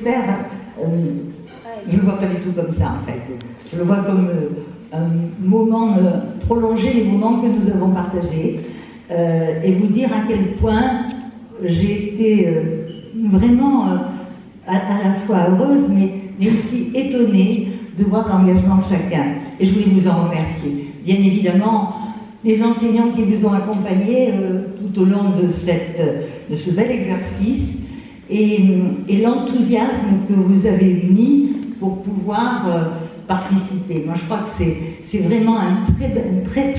faire, je ne le vois pas du tout comme ça en fait. Je le vois comme un moment, prolonger les moments que nous avons partagés et vous dire à quel point j'ai été vraiment à la fois heureuse mais aussi étonnée de voir l'engagement de chacun. Et je voulais vous en remercier. Bien évidemment, les enseignants qui vous ont accompagnés tout au long de ce bel exercice et l'enthousiasme que vous avez mis pour pouvoir participer. Moi, je crois que c'est vraiment un très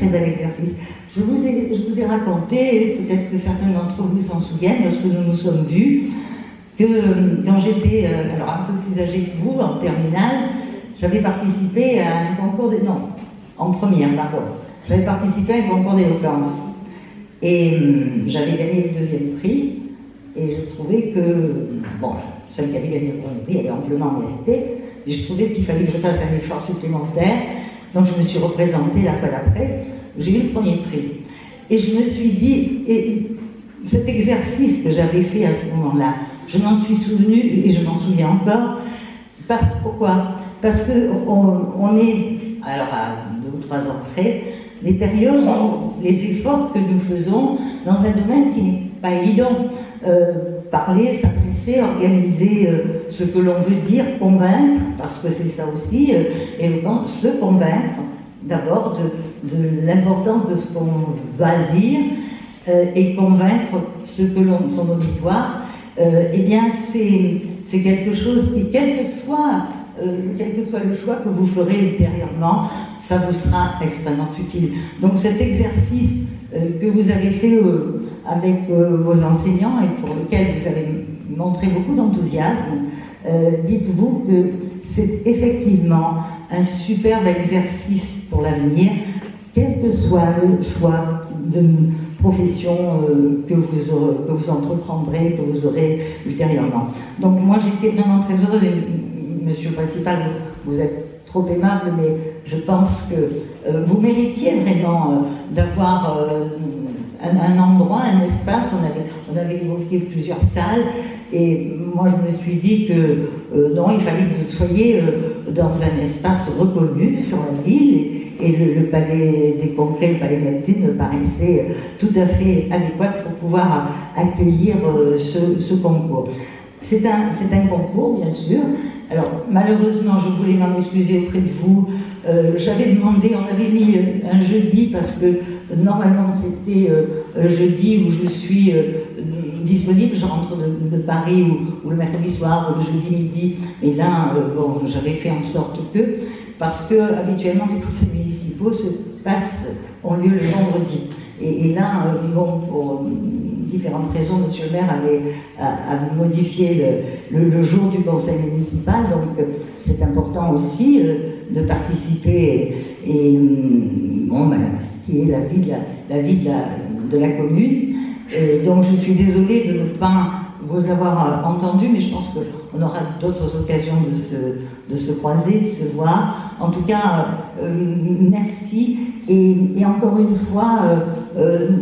bel exercice. Je vous ai raconté, peut-être que certains d'entre vous s'en souviennent, lorsque nous nous sommes vus, que quand j'étais alors un peu plus âgée que vous, en terminale, j'avais participé à un concours en première, pardon. J'avais participé à un concours d'éloquence. Et j'avais gagné le 2e prix. Et je trouvais que, bon, celle qui avait gagné le 1er prix, elle est amplement méritée. Et je trouvais qu'il fallait que je fasse un effort supplémentaire. Donc je me suis représentée la fois d'après. J'ai eu le 1er prix. Et je me suis dit, et cet exercice que j'avais fait à ce moment-là, je m'en suis souvenue et je m'en souviens encore. Pourquoi ? Parce qu'on est, alors à 2 ou 3 ans près, les périodes, les efforts que nous faisons dans un domaine qui n'est pas évident. Parler, s'adresser, organiser ce que l'on veut dire, convaincre, parce que c'est ça aussi, se convaincre d'abord de l'importance de ce qu'on va dire et convaincre son auditoire. Eh bien, c'est quelque chose qui, quel que soit le choix que vous ferez ultérieurement, ça vous sera extrêmement utile. Donc cet exercice que vous avez fait avec vos enseignants et pour lequel vous avez montré beaucoup d'enthousiasme, dites-vous que c'est effectivement un superbe exercice pour l'avenir, quel que soit le choix de profession que vous entreprendrez, que vous aurez ultérieurement. Donc moi j'étais vraiment très heureuse et monsieur le principal, vous êtes trop aimable, mais je pense que vous méritiez vraiment d'avoir un endroit, un espace. On avait évoqué plusieurs salles et moi je me suis dit que non, il fallait que vous soyez dans un espace reconnu sur la ville et le palais des Congrès, le palais Neptune me paraissait tout à fait adéquat pour pouvoir accueillir ce concours. C'est un concours, bien sûr. Alors, malheureusement, je voulais m'en excuser auprès de vous. J'avais demandé, on avait mis un jeudi, parce que normalement c'était jeudi où je suis disponible, je rentre de Paris ou le mercredi soir, ou le jeudi midi. Et là, bon, j'avais fait en sorte que, parce que habituellement les conseils municipaux ont lieu le vendredi. Et là, bon, pour différentes raisons, monsieur le maire a modifié le jour du conseil municipal, donc c'est important aussi de participer et bon, ce qui est la vie de la commune. Et donc je suis désolée de ne pas vous avoir entendu, mais je pense qu'on aura d'autres occasions de se croiser, de se voir. En tout cas, merci. Et encore une fois,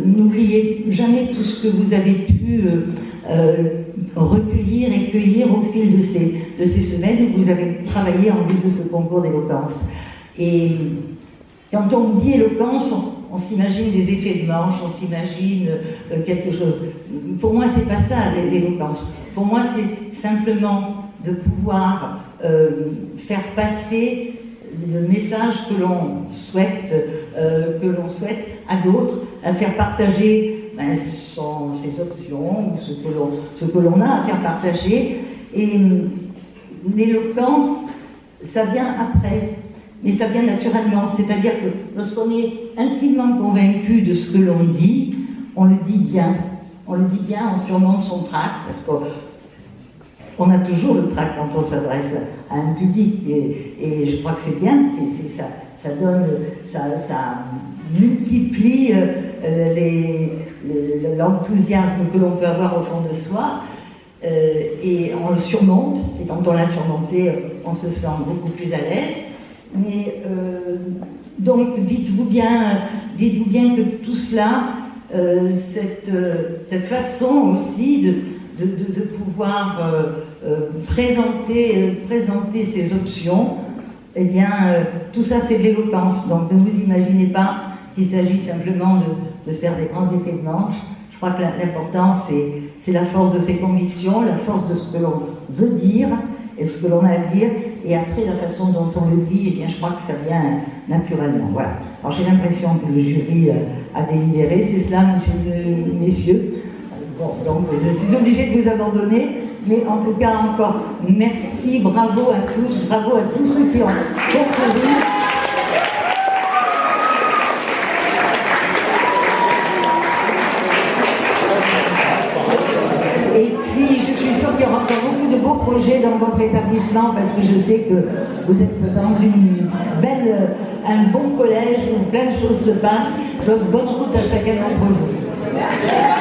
n'oubliez jamais tout ce que vous avez pu recueillir et cueillir au fil de ces semaines où vous avez travaillé en vue de ce concours d'éloquence. Et quand on dit éloquence, on s'imagine des effets de manche, on s'imagine quelque chose. Pour moi, c'est pas ça l'éloquence. Pour moi, c'est simplement de pouvoir faire passer le message que l'on souhaite à d'autres, à faire partager ses options, ce que l'on a à faire partager. Et l'éloquence, ça vient après, mais ça vient naturellement. C'est-à-dire que lorsqu'on est intimement convaincu de ce que l'on dit, on le dit bien. On le dit bien, on surmonte son trac, parce qu'on a toujours le trac quand on s'adresse à un public, et je crois que c'est bien, ça multiplie l'enthousiasme que l'on peut avoir au fond de soi, et on le surmonte, et quand on l'a surmonté, on se sent beaucoup plus à l'aise. Mais donc dites-vous bien que tout cela, cette façon aussi de pouvoir présenter ses options, eh bien, tout ça c'est de l'éloquence. Donc ne vous imaginez pas qu'il s'agit simplement de faire des grands effets de manche. Je crois que l'important c'est la force de ses convictions, la force de ce que l'on veut dire et ce que l'on a à dire, et après la façon dont on le dit, eh bien, je crois que ça vient naturellement. Voilà. Alors j'ai l'impression que le jury a délibéré, c'est cela, messieurs. Bon, donc je suis obligée de vous abandonner, mais en tout cas encore merci, bravo à tous ceux qui ont concouru. Et puis je suis sûre qu'il y aura encore beaucoup de beaux projets dans votre établissement, parce que je sais que vous êtes dans un bon collège où plein de choses se passent. Donc bonne route à chacun d'entre vous.